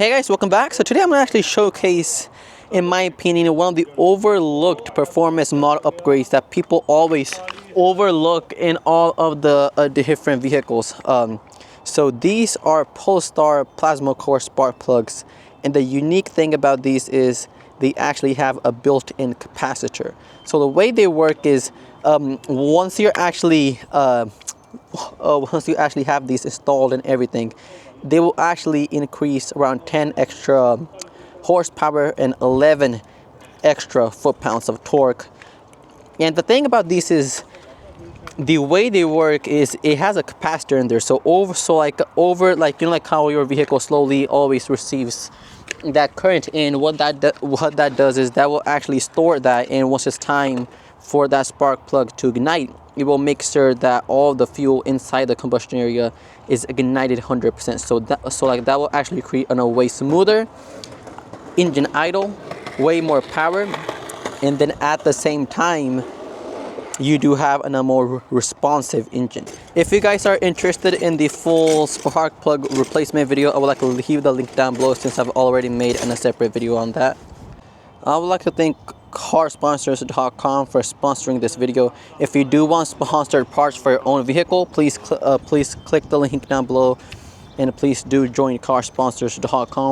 Hey guys, welcome back. So today I'm going to actually showcase, in my opinion, one of the overlooked performance mod upgrades that people always overlook in all of the different vehicles. So these are Pulstar plasma core spark plugs, and the unique thing about these is they actually have a built-in capacitor. So the way they work is once you actually have these installed and everything, they will actually increase around 10 extra horsepower and 11 extra foot-pounds of torque. And the thing about these is the way they work is it has a capacitor in there. So like how your vehicle slowly always receives that current in, what that does is that will actually store that, and once it's time for that spark plug to ignite, it will make sure that all the fuel inside the combustion area is ignited 100%. So that will actually create a way smoother engine idle, way more power, and then at the same time you do have a more responsive engine. If you guys are interested in the full spark plug replacement video, I would like to leave the link down below since I've already made a separate video on that. I would like to thank carsponsors.com for sponsoring this video. If you do want sponsored parts for your own vehicle, please click the link down below, and please do join carsponsors.com.